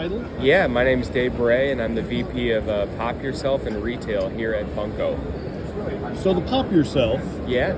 title? Yeah, my name's Dave Baray, and I'm the VP of Pop Yourself and Retail here at Funko. So the Pop Yourself Yeah.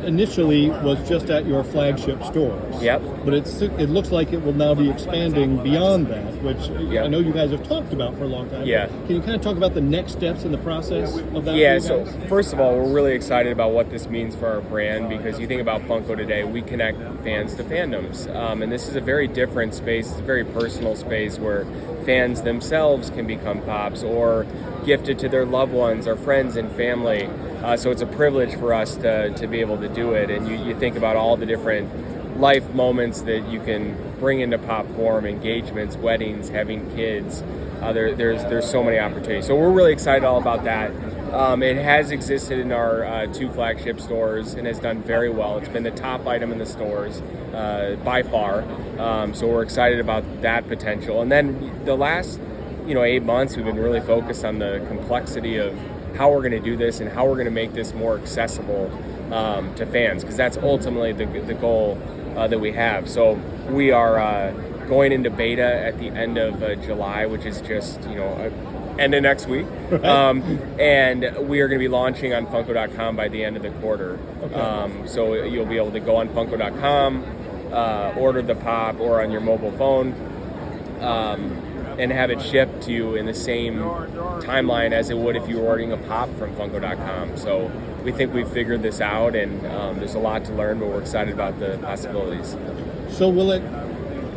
Initially was just at your flagship stores. Yep. But it looks like it will now be expanding beyond that, which Yep. I know you guys have talked about for a long time. Yeah. Can you kind of talk about the next steps in the process of that? Yeah, for so you guys? first of all, we're really excited about what this means for our brand, because you think about Funko today, we connect fans to fandoms. And this is a very different space. It's a very personal space where fans themselves can become Pops or gifted to their loved ones or friends and family. So it's a privilege for us to be able to do it. And you think about all the different life moments that you can bring into pop form, engagements, weddings, having kids. There's so many opportunities. So we're really excited all about that. It has existed in our 2 flagship stores and has done very well. It's been the top item in the stores by far. So we're excited about that potential. And then the last 8 months, we've been really focused on the complexity of how we're going to do this and how we're going to make this more accessible to fans, because that's ultimately the goal that we have. So we are going into beta at the end of July, which is just end of next week. And we are going to be launching on Funko.com by the end of the quarter. Okay. So you'll be able to go on Funko.com, order the pop or on your mobile phone, and have it shipped to you in the same timeline as it would if you were ordering a pop from Funko.com. So we think we've figured this out, and there's a lot to learn, but we're excited about the possibilities. So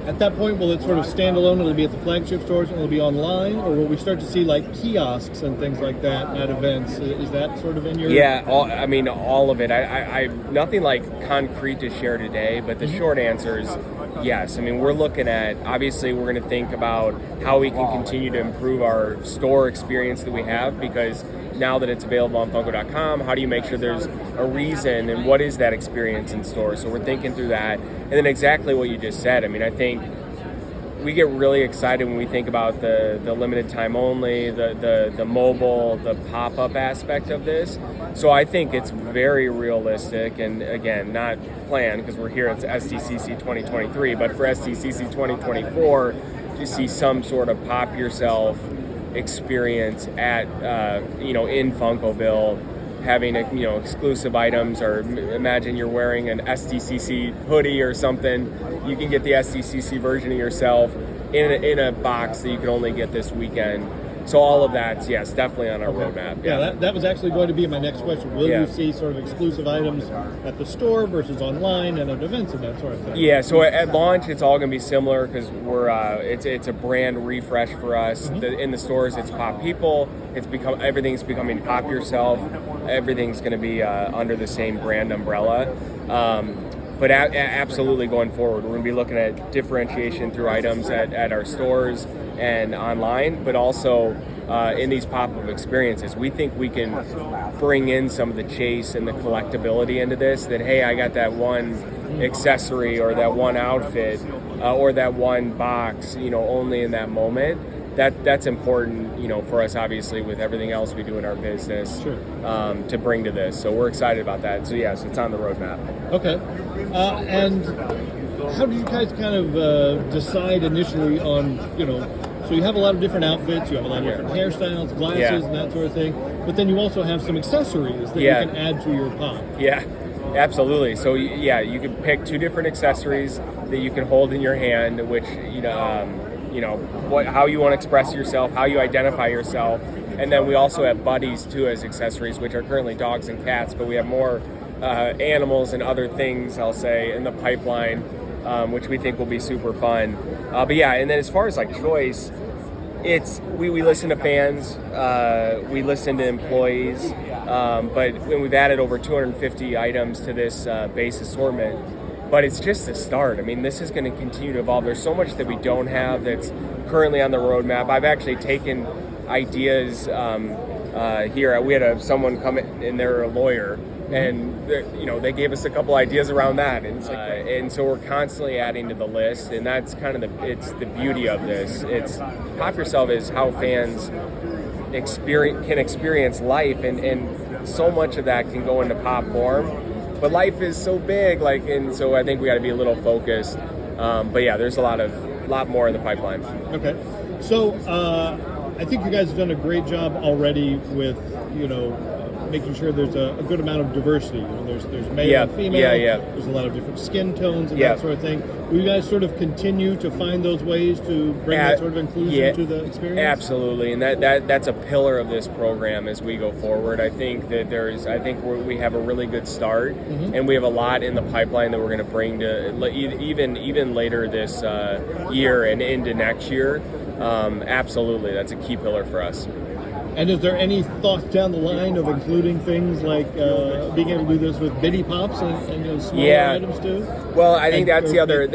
at that point, will it sort of stand alone? Will it be at the flagship stores and it'll be online? Or will we start to see like kiosks and things like that at events? Is that sort of in your... Yeah, all of it. I nothing like concrete to share today, but the short answer is yes. We're looking at, obviously we're going to think about how we can continue to improve our store experience that we have, because now that it's available on Funko.com, how do you make sure there's a reason and what is that experience in store? So we're thinking through that. And then exactly what you just said. I think we get really excited when we think about the limited time only, the mobile, the pop-up aspect of this. So I think it's very realistic, and again, not planned because we're here at SDCC 2023, but for SDCC 2024, to see some sort of Pop Yourself experience at in Funkoville, having exclusive items, or imagine you're wearing an SDCC hoodie or something, you can get the SDCC version of yourself in a box that you can only get this weekend. So all of that's, yes, definitely on our roadmap. Yeah, that was actually going to be my next question. Will you see sort of exclusive items at the store versus online and at events and that sort of thing? Yeah, so at launch, it's all going to be similar because we're it's a brand refresh for us. In the stores, it's Pop People. Everything's becoming Pop Yourself. Everything's going to be under the same brand umbrella. But absolutely going forward, we're going to be looking at differentiation through items at our stores and online, but also in these pop-up experiences. We think we can bring in some of the chase and the collectability into this, that, hey, I got that one accessory or that one outfit or that one box, only in that moment. That's important, for us, obviously, with everything else we do in our business. Sure. To bring to this. So we're excited about that. So yes, it's on the roadmap. Okay. And how do you guys kind of decide initially on, so you have a lot of different outfits, you have a lot of different hairstyles, glasses, and that sort of thing, but then you also have some accessories that you can add to your pop. Yeah, absolutely. So you can pick 2 different accessories that you can hold in your hand, which, how you want to express yourself, how you identify yourself. And then we also have buddies too as accessories, which are currently dogs and cats, but we have more animals and other things, I'll say, in the pipeline, which we think will be super fun. But yeah, and then as far as like choice, we listen to fans, we listen to employees, but when we've added over 250 items to this base assortment, but it's just the start. This is going to continue to evolve. There's so much that we don't have that's currently on the roadmap. I've actually taken ideas here. We had someone come in, and they're a lawyer, and they gave us a couple ideas around that, and so we're constantly adding to the list, and that's kind of it's the beauty of this. It's Pop Yourself is how fans can experience life, and so much of that can go into pop form. But life is so big, and so I think we got to be a little focused. But yeah, there's a lot more in the pipeline. Okay. So I think you guys have done a great job already with, making sure there's a good amount of diversity. There's male and female. There's a lot of different skin tones and that sort of thing. Will you guys sort of continue to find those ways to bring that sort of inclusion to the experience? Absolutely, and that's a pillar of this program as we go forward. I think that we have a really good start, and we have a lot in the pipeline that we're going to bring to even later this year and into next year. Absolutely, that's a key pillar for us. And is there any thought down the line of including things like being able to do this with bitty pops and smaller items too? Well, I think that's the other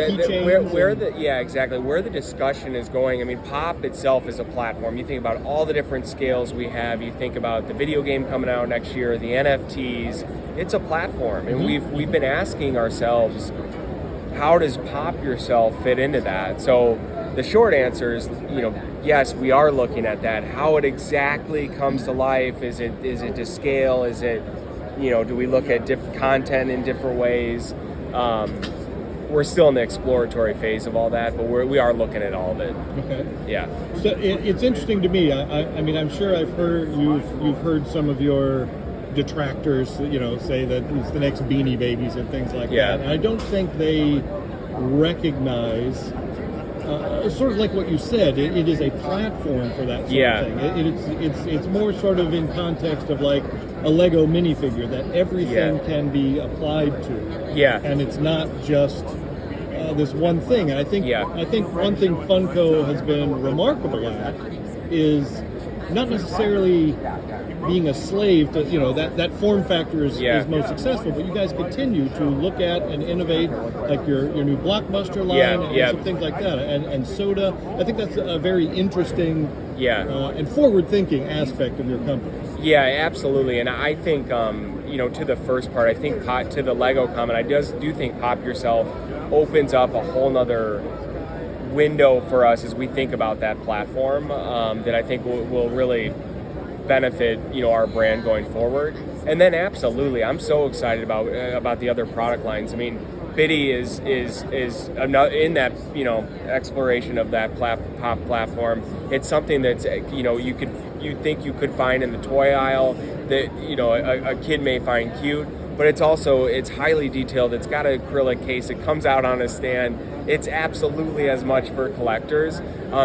where the discussion is going. I mean, Pop itself is a platform. You think about all the different scales we have. You think about the video game coming out next year, the NFTs. It's a platform, and we've been asking ourselves, how does Pop Yourself fit into that? So the short answer is, yes, we are looking at that. How it exactly comes to life? Is it to scale? Is it, do we look at different content in different ways? We're still in the exploratory phase of all that, but we are looking at all of it. Okay. Yeah. So it's interesting to me. I mean, I'm sure you've heard some of your detractors, say that it's the next Beanie Babies and things like that. And I don't think they recognize. Sort of like what you said, it is a platform for that sort of thing. It's more sort of in context of like a Lego minifigure that everything can be applied to. Yeah. And it's not just this one thing. And I think one thing Funko has been remarkable at is not necessarily being a slave to, that form factor is most successful, but you guys continue to look at and innovate, like your new Blockbuster line and some things like that, and soda. I think that's a very interesting and forward-thinking aspect of your company. Yeah, absolutely. And I think, to the first part, I think to the Lego comment, I do think Pop Yourself opens up a whole nother window for us as we think about that platform that I think will really benefit our brand going forward. And then absolutely, I'm so excited about the other product lines. I mean, Biddy is in that exploration of that pop platform. It's something that's you think you could find in the toy aisle that a kid may find cute, but it's highly detailed. It's got an acrylic case. It comes out on a stand. It's absolutely as much for collectors.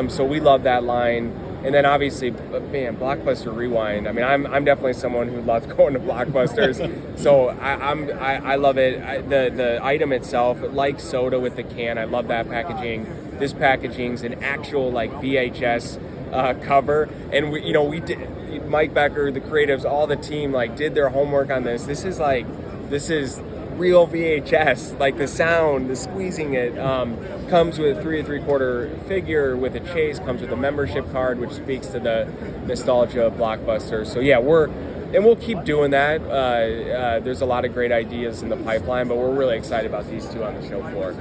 So we love that line. And then obviously, man, Blockbuster Rewind. I mean, I'm definitely someone who loves going to Blockbusters. So I love it. The item itself, like soda with the can, I love that packaging. This packaging's an actual like VHS cover, and we did. Mike Becker, the creatives, all the team did their homework on this. This is real VHS, like the sound, the squeezing it, comes with a 3 3/4 figure with a chase, comes with a membership card, which speaks to the nostalgia of Blockbuster. So yeah, we'll keep doing that. There's a lot of great ideas in the pipeline, but we're really excited about these two on the show floor.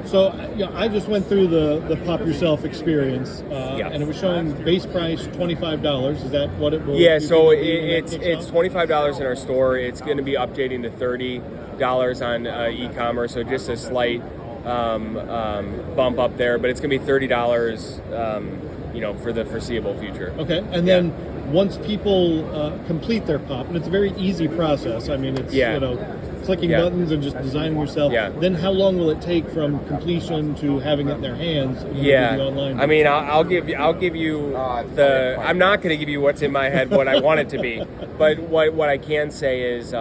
So I just went through the Pop Yourself experience, and it was showing base price $25. Is that what it will? Yeah, so it's $25 in our store. It's going to be updating to $30 on e-commerce, so just a slight bump up there, but it's going to be $30, for the foreseeable future. Okay, and then once people complete their pop, and it's a very easy process. I mean, it's clicking buttons and just designing yourself. Yeah. Then how long will it take from completion to having it in their hands? Online? I mean, I'll give you the. I'm not going to give you what's in my head, what I want it to be, but what I can say is.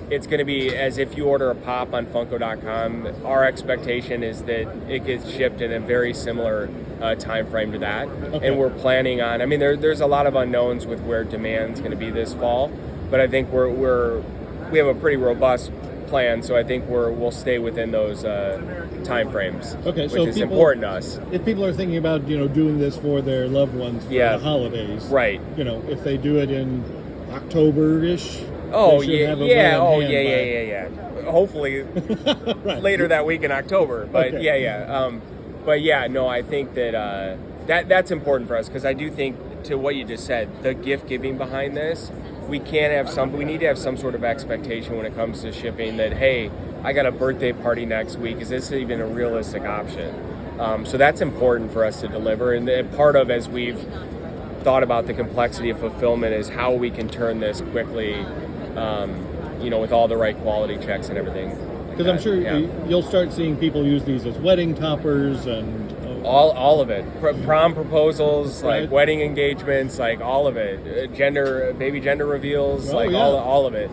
It's going to be as if you order a pop on Funko.com. Our expectation is that it gets shipped in a very similar time frame to that. Okay. And we're planning on. I mean, there's a lot of unknowns with where demand's going to be this fall, but I think we have a pretty robust plan. So I think we'll stay within those time frames. Okay, which is important to us. If people are thinking about doing this for their loved ones for the holidays, right? If they do it in October-ish. Oh yeah. Hopefully later that week in October, but I think that that's important for us because I do think to what you just said, the gift giving behind this, we need to have some sort of expectation when it comes to shipping that hey, I got a birthday party next week. Is this even a realistic option? So that's important for us to deliver. And part of, as we've thought about the complexity of fulfillment, is how we can turn this quickly, with all the right quality checks and everything. Because I'm sure you'll start seeing people use these as wedding toppers and all of it. Prom proposals, Right. like wedding engagements, like all of it. Baby gender reveals, all of it.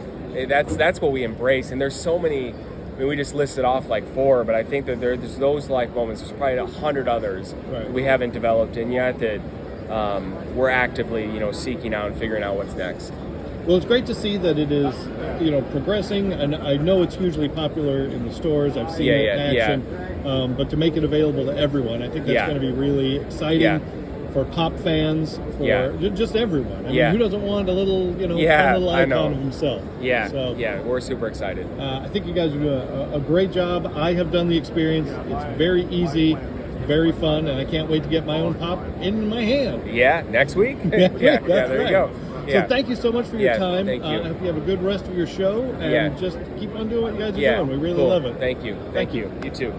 That's what we embrace. And there's so many. I mean, we just listed off like 4, but I think that there's those life moments. There's probably 100 others Right. we haven't developed, and yet that we're actively, seeking out and figuring out what's next. Well, it's great to see that it is, progressing, and I know it's hugely popular in the stores. I've seen it in action, but to make it available to everyone, I think that's going to be really exciting for pop fans, for just everyone. I mean, who doesn't want a little, fun little icon of himself? We're super excited. I think you guys are doing a great job. I have done the experience. It's very easy, very fun, and I can't wait to get my own pop in my hand. Yeah, next week? There you go. So thank you so much for your time. Thank you. I hope you have a good rest of your show, and just keep on doing what you guys are doing. We really love it. Thank you. Thank you. You too.